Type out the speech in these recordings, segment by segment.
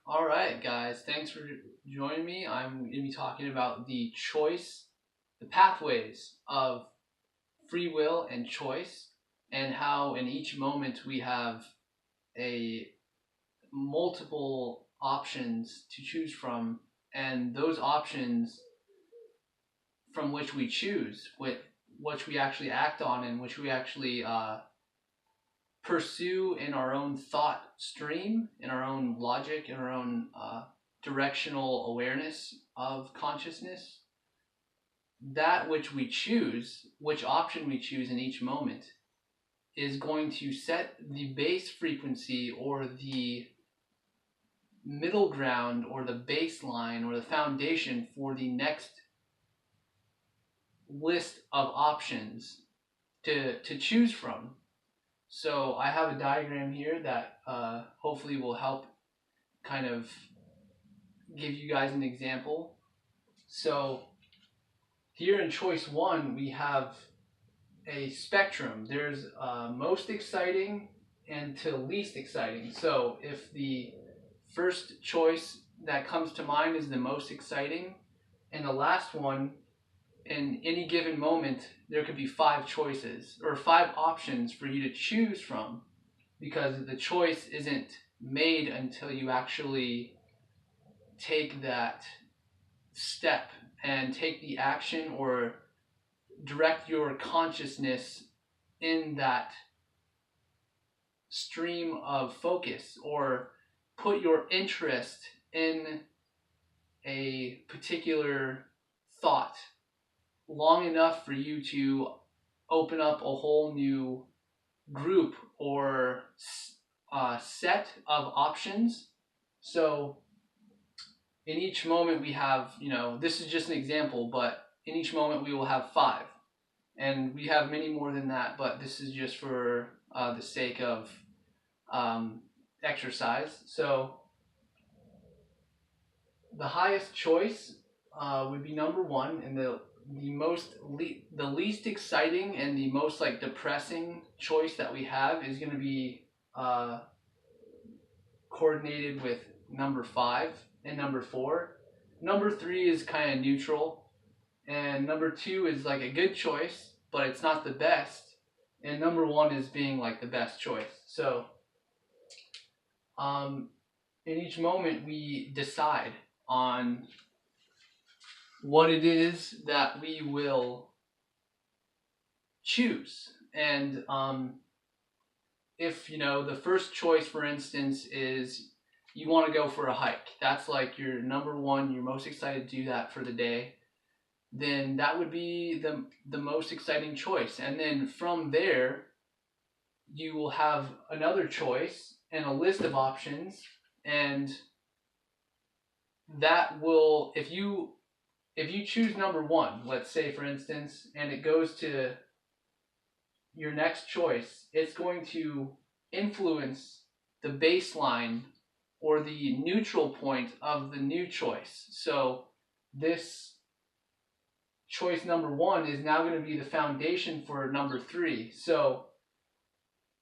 All right, guys, thanks for joining me. I'm going to be talking about the pathways of free will and choice, and how in each moment we have a multiple options to choose from, and those options from which we choose, which we actually act on, and which we actually pursue in our own thought stream, in our own logic, in our own directional awareness of consciousness. That which we choose, which option we choose in each moment, is going to set the base frequency or the middle ground or the baseline or the foundation for the next list of options to choose from. So I have a diagram here that hopefully will help kind of give you guys an example. So here in choice 1, we have a spectrum. There's most exciting and to least exciting. So if the first choice that comes to mind is the most exciting, and the last one, in any given moment, there could be 5 choices or 5 options for you to choose from, because the choice isn't made until you actually take that step and take the action or direct your consciousness in that stream of focus, or put your interest in a particular thought long enough for you to open up a whole new group or set of options. So in each moment we have, this is just an example, but in each moment we will have 5. And we have many more than that, but this is just for the sake of exercise. So the highest choice would be number 1, and the least exciting and the most depressing choice that we have is going to be coordinated with number 5 and number 4. Number 3 is kind of neutral, and number 2 is a good choice, but it's not the best, and number 1 is being the best choice. So in each moment we decide on what it is that we will choose. And if the first choice, for instance, is you want to go for a hike, that's your number 1, you're most excited to do that for the day, then that would be the most exciting choice. And then from there you will have another choice and a list of options, and that will, if you choose number 1, let's say for instance, and it goes to your next choice, it's going to influence the baseline or the neutral point of the new choice. So this choice number 1 is now going to be the foundation for number 3. So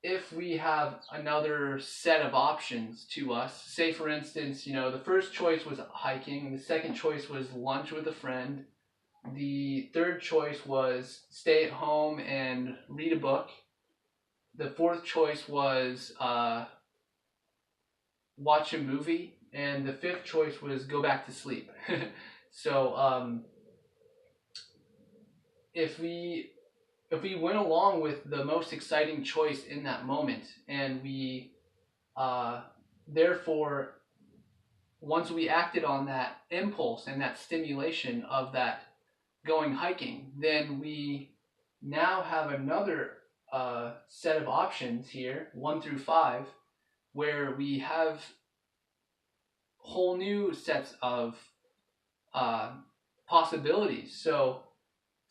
if we have another set of options to us, say for instance, the first choice was hiking, the second choice was lunch with a friend, the third choice was stay at home and read a book, the fourth choice was watch a movie, and the fifth choice was go back to sleep. So if we went along with the most exciting choice in that moment, and we therefore, once we acted on that impulse and that stimulation of that going hiking, then we now have another set of options here, 1 through 5, where we have whole new sets of possibilities. So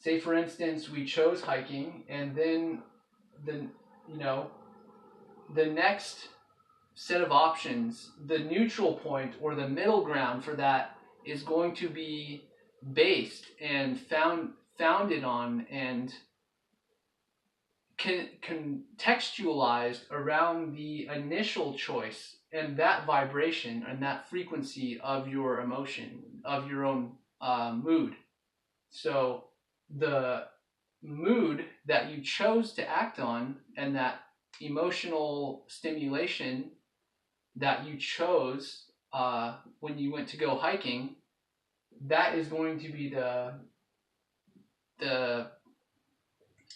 say for instance we chose hiking, and then the next set of options, the neutral point or the middle ground for that is going to be based and founded on and contextualized around the initial choice and that vibration and that frequency of your emotion, of your own mood. So the mood that you chose to act on and that emotional stimulation that you chose when you went to go hiking, that is going to be the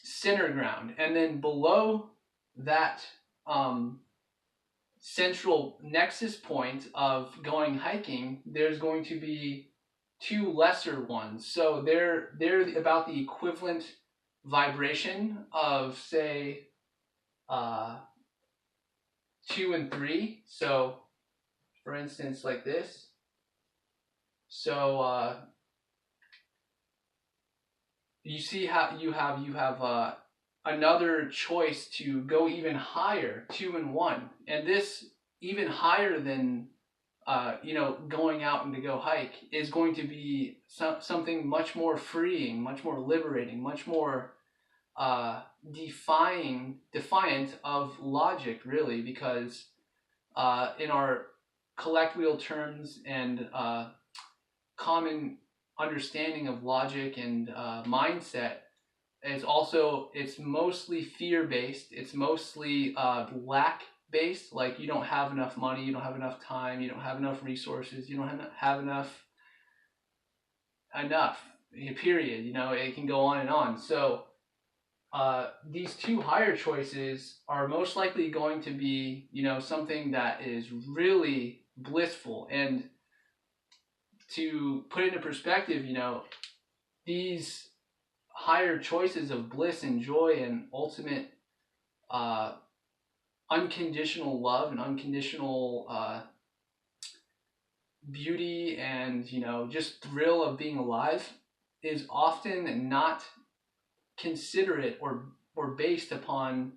center ground. And then below that central nexus point of going hiking, there's going to be two lesser ones. So they're about the equivalent vibration of, say, 2 and 3. So for instance, like this. So you see how you have another choice to go even higher, 2 and 1, and this even higher than going out and to go hike is going to be something much more freeing, much more liberating, much more defiant of logic, really, because in our colloquial terms and common understanding of logic and mindset, it's mostly fear-based. It's mostly lack based, like you don't have enough money, you don't have enough time, you don't have enough resources, you don't have enough, period. It can go on and on. So these two higher choices are most likely going to be, something that is really blissful. And to put into perspective, these higher choices of bliss and joy and ultimate unconditional love and unconditional beauty and just thrill of being alive is often not considerate or based upon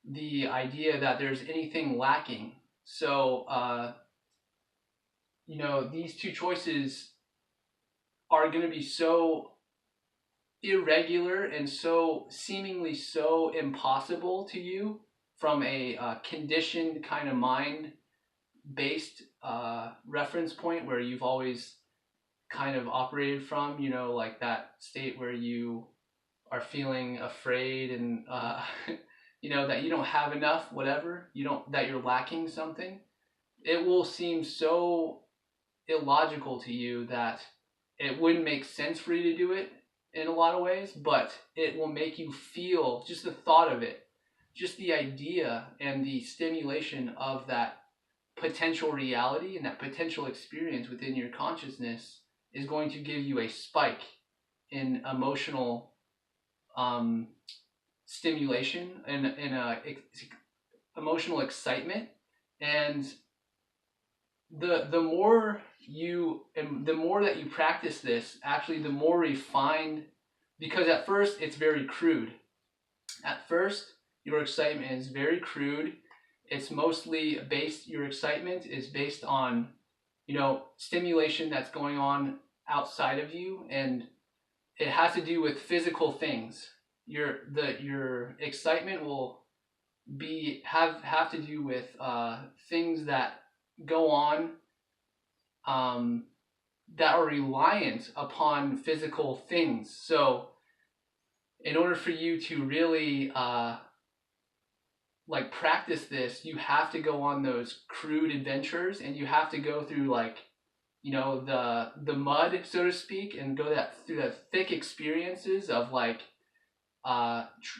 the idea that there's anything lacking. So these two choices are going to be so irregular and so seemingly so impossible to you from a conditioned kind of mind based reference point where you've always kind of operated from, like that state where you are feeling afraid and that you don't have enough, whatever, that you're lacking something. It will seem so illogical to you that it wouldn't make sense for you to do it in a lot of ways, but it will make you feel, just the thought of it, just the idea and the stimulation of that potential reality and that potential experience within your consciousness is going to give you a spike in emotional stimulation and emotional excitement. And the more that you practice this, actually the more refined, because at first it's very crude. At first your excitement is very crude. It's mostly your excitement is based on stimulation that's going on outside of you, and it has to do with physical things. Your excitement will have to do with things that go on that are reliant upon physical things. So in order for you to really practice this, you have to go on those crude adventures, and you have to go through the mud, so to speak, and go through that thick experiences of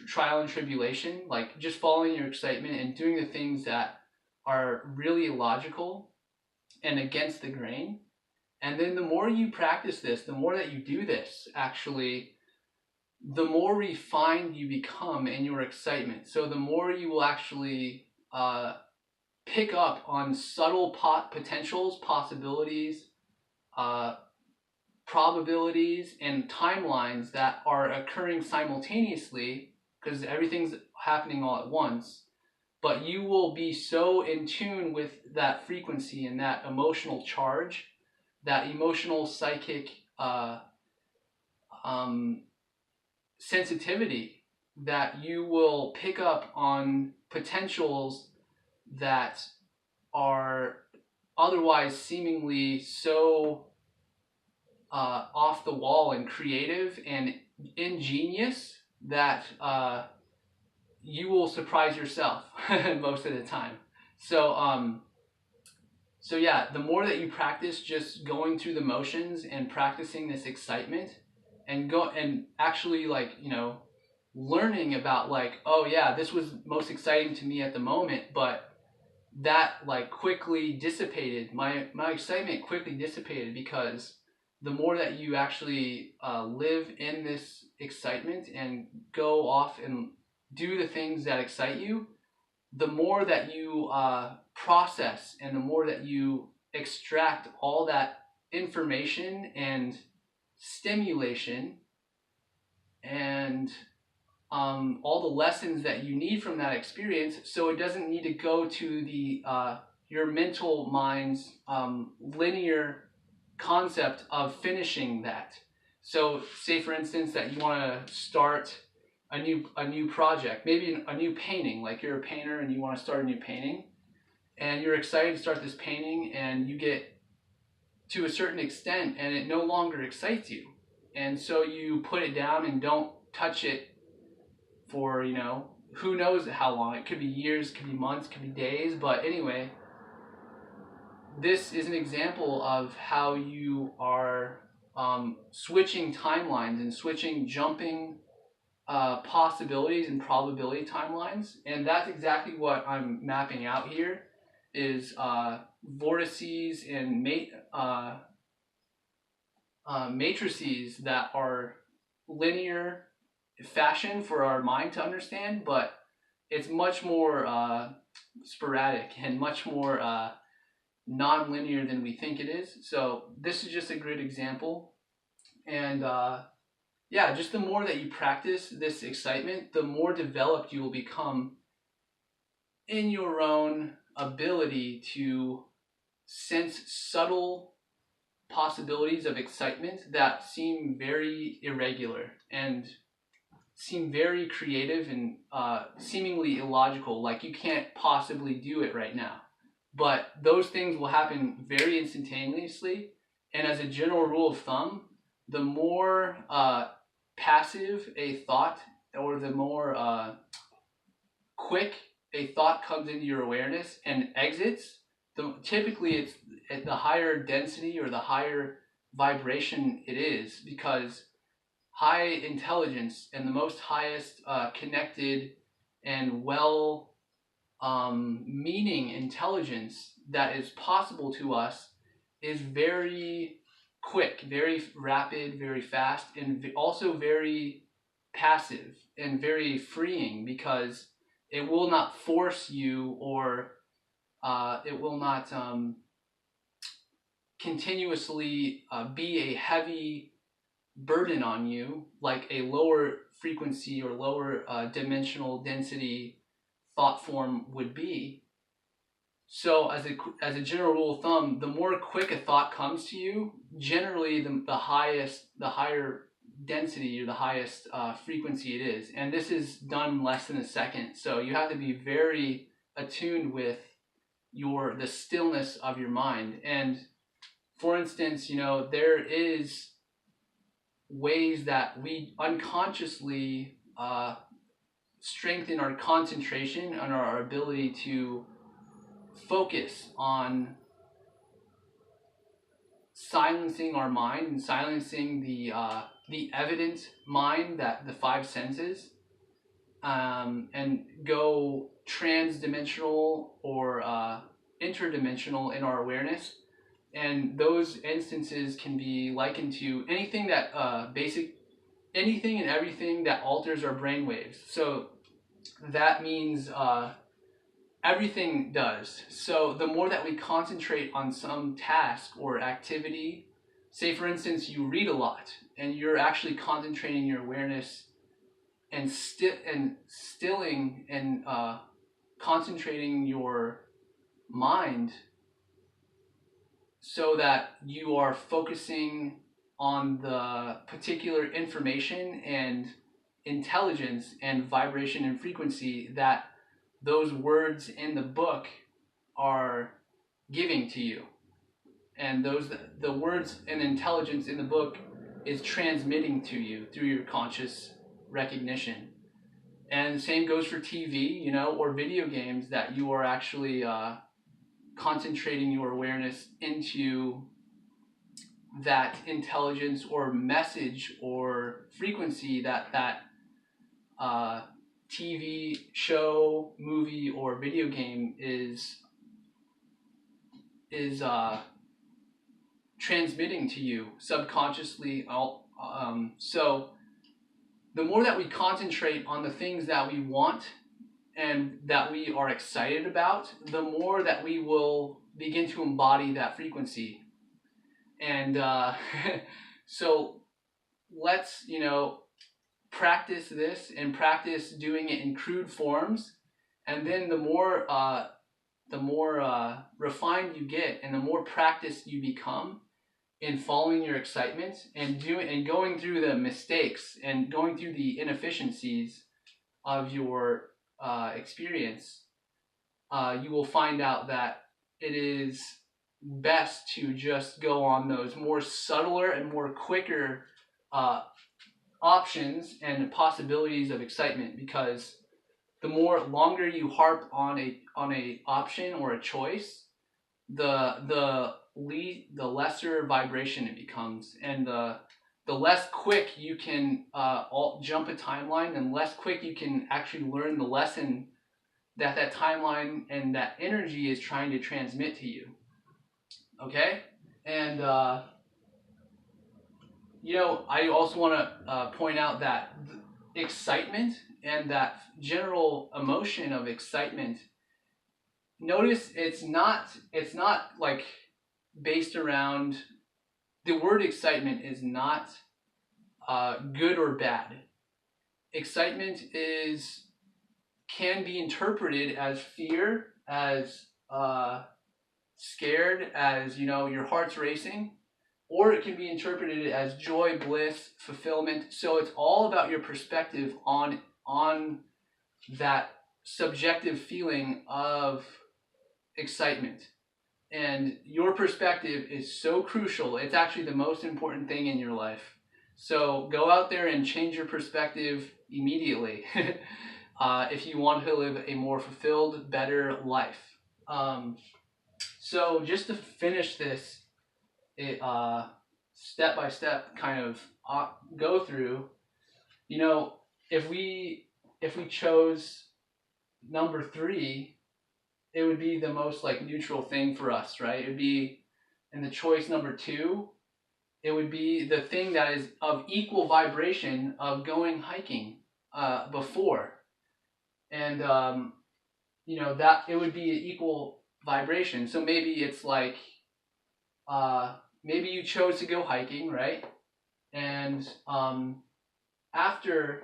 trial and tribulation, like just following your excitement and doing the things that are really illogical and against the grain. And then the more you practice this, the more that you do this, actually, the more refined you become in your excitement. So the more you will actually pick up on subtle potentials, possibilities, probabilities, and timelines that are occurring simultaneously, because everything's happening all at once. But you will be so in tune with that frequency and that emotional charge, that emotional psychic sensitivity, that you will pick up on potentials that are otherwise seemingly so off the wall and creative and ingenious that you will surprise yourself most of the time. So yeah, the more that you practice just going through the motions and practicing this excitement and go and actually learning about oh yeah, this was most exciting to me at the moment, but that quickly dissipated. My excitement quickly dissipated because the more that you actually live in this excitement and go off and do the things that excite you, the more that you process and the more that you extract all that information and stimulation and all the lessons that you need from that experience, so it doesn't need to go to the your mental mind's linear concept of finishing that. So say for instance that you want to start a new project, maybe a new painting, like you're a painter and you want to start a new painting and you're excited to start this painting and you get to a certain extent and it no longer excites you, and so you put it down and don't touch it for who knows how long. It could be years, could be months, could be days, but anyway, this is an example of how you are switching timelines and jumping possibilities and probability timelines, and that's exactly what I'm mapping out here is vortices and matrices that are linear fashion for our mind to understand, but it's much more sporadic and much more non-linear than we think it is. So this is just a great example. And yeah, just the more that you practice this excitement, the more developed you will become in your own ability to sense subtle possibilities of excitement that seem very irregular and seem very creative and seemingly illogical, like you can't possibly do it right now. But those things will happen very instantaneously, and as a general rule of thumb, the more passive a thought or the more quick a thought comes into your awareness and exits, typically it's at the higher density or the higher vibration it is, because high intelligence and the most highest connected and well meaning intelligence that is possible to us is very quick, very rapid, very fast, and also very passive and very freeing, because it will not force you or it will not continuously be a heavy burden on you like a lower frequency or lower dimensional density thought form would be. So as a general rule of thumb, the more quick a thought comes to you, generally the higher density or the highest frequency it is, and this is done in less than a second. So you have to be very attuned with the stillness of your mind. And for instance, there is ways that we unconsciously strengthen our concentration and our ability to focus on silencing our mind and silencing the evident mind, that the five senses, and go trans-dimensional or interdimensional in our awareness. And those instances can be likened to anything that anything and everything that alters our brain waves. So that means everything does. So the more that we concentrate on some task or activity, say for instance you read a lot and you're actually concentrating your awareness and stilling and concentrating your mind so that you are focusing on the particular information and intelligence and vibration and frequency that those words in the book are giving to you. And the words and intelligence in the book is transmitting to you through your conscious recognition. And the same goes for TV, or video games, that you are actually concentrating your awareness into that intelligence or message or frequency that TV show, movie, or video game is transmitting to you subconsciously. So the more that we concentrate on the things that we want and that we are excited about, the more that we will begin to embody that frequency. And so let's, practice this and practice doing it in crude forms. And then the more refined you get and the more practiced you become in following your excitement and going through the mistakes and going through the inefficiencies of your experience, you will find out that it is best to just go on those more subtler and more quicker options and possibilities of excitement, because the more longer you harp on a option or a choice, the lesser vibration it becomes, and the less quick you can jump a timeline, and less quick you can actually learn the lesson that timeline and that energy is trying to transmit to you. Okay? And I also want to point out that excitement and that general emotion of excitement, notice it's not like based around, the word excitement is not good or bad. Excitement can be interpreted as fear, as scared, as your heart's racing, or it can be interpreted as joy, bliss, fulfillment. So it's all about your perspective on that subjective feeling of excitement. And your perspective is so crucial. It's actually the most important thing in your life. So go out there and change your perspective immediately if you want to live a more fulfilled, better life. So just to finish this step-by-step kind of go through, if we chose number 3, it would be the most like neutral thing for us, right? It would be, in the choice number 2, it would be the thing that is of equal vibration of going hiking before. And, that it would be equal vibration. So maybe it's like, maybe you chose to go hiking, right? And after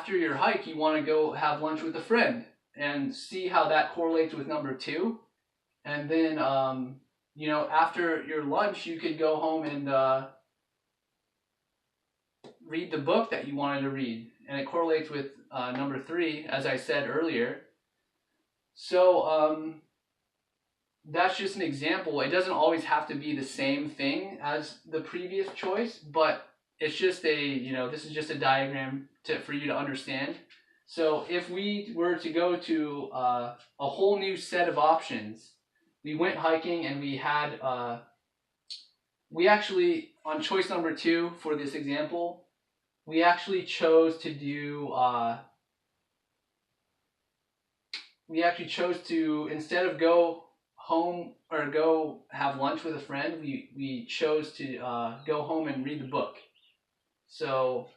your hike, you want to go have lunch with a friend and see how that correlates with number 2. And then, after your lunch, you could go home and read the book that you wanted to read. And it correlates with number 3, as I said earlier. So that's just an example. It doesn't always have to be the same thing as the previous choice, but it's just this is just a diagram for you to understand. So if we were to go to a whole new set of options, we went hiking and we had, we actually, on choice number 2 for this example, we actually chose to do, instead of go home or go have lunch with a friend, we chose to go home and read the book. So,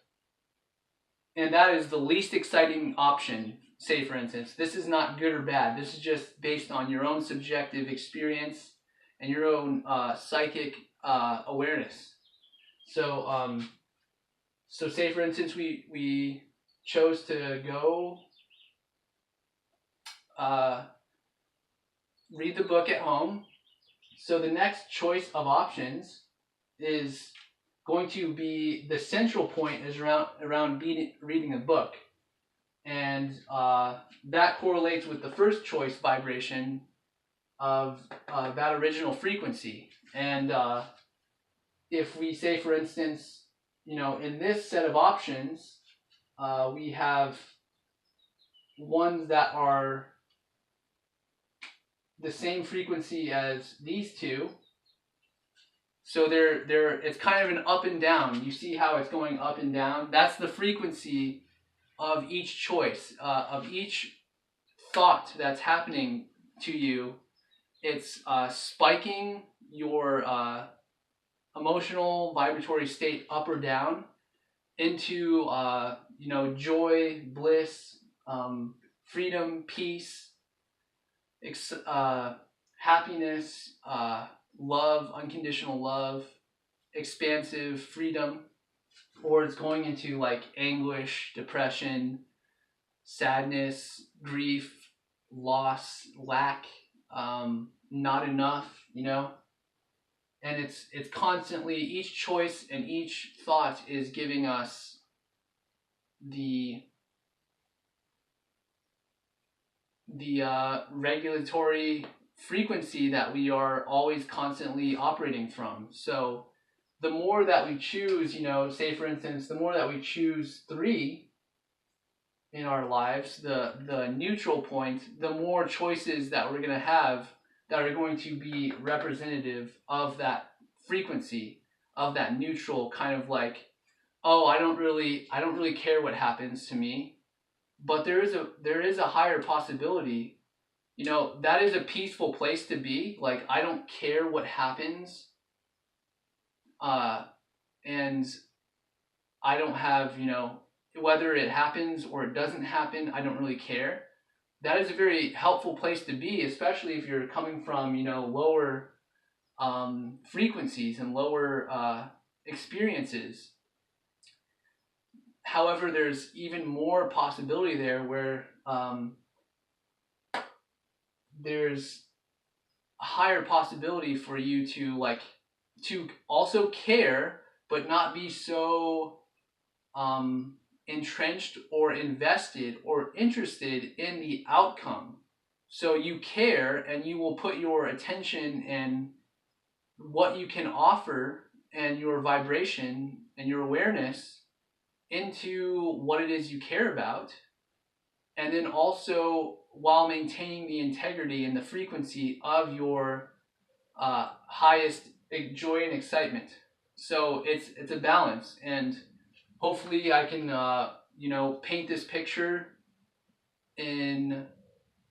and that is the least exciting option. Say, for instance, this is not good or bad. This is just based on your own subjective experience and your own psychic awareness. So, say, for instance, we chose to go read the book at home. So the next choice of options is going to be the central point is around reading a book. And that correlates with the first choice vibration of that original frequency. And if we say, for instance, in this set of options, we have ones that are the same frequency as these two. So it's kind of an up and down. You see how it's going up and down? That's the frequency of each choice, of each thought that's happening to you. It's spiking your emotional vibratory state up or down into joy, bliss, freedom, peace, happiness, love, unconditional love, expansive freedom, or it's going into like anguish, depression, sadness, grief, loss, lack, not enough, and it's constantly, each choice and each thought is giving us the regulatory frequency that we are always constantly operating from. So the more that we choose, say for instance, the more that we choose 3 in our lives, the neutral point, the more choices that we're going to have that are going to be representative of that frequency, of that neutral kind of like, oh, I don't really care what happens to me, but there is a higher possibility. That is a peaceful place to be. Like, I don't care what happens, and I don't have, whether it happens or it doesn't happen, I don't really care. That is a very helpful place to be, especially if you're coming from, lower frequencies and lower experiences. However, there's even more possibility there where there's a higher possibility for you to also care, but not be so entrenched or invested or interested in the outcome. So you care, and you will put your attention and what you can offer and your vibration and your awareness into what it is you care about, and then also while maintaining the integrity and the frequency of your highest joy and excitement. So it's a balance, and hopefully I can paint this picture in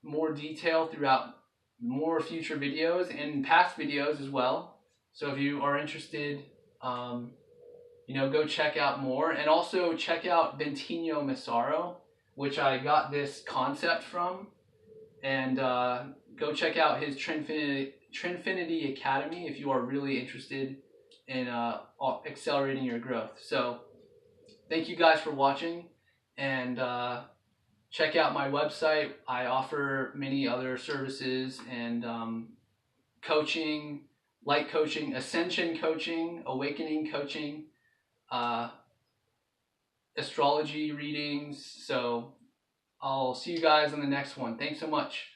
more detail throughout more future videos and past videos as well. So if you are interested, go check out more, and also check out Bentinho Massaro, which I got this concept from, and go check out his Trinfinity Academy if you are really interested in accelerating your growth. So thank you guys for watching, and check out my website. I offer many other services and coaching, light coaching, ascension coaching, awakening coaching, astrology readings. So I'll see you guys on the next one. Thanks so much.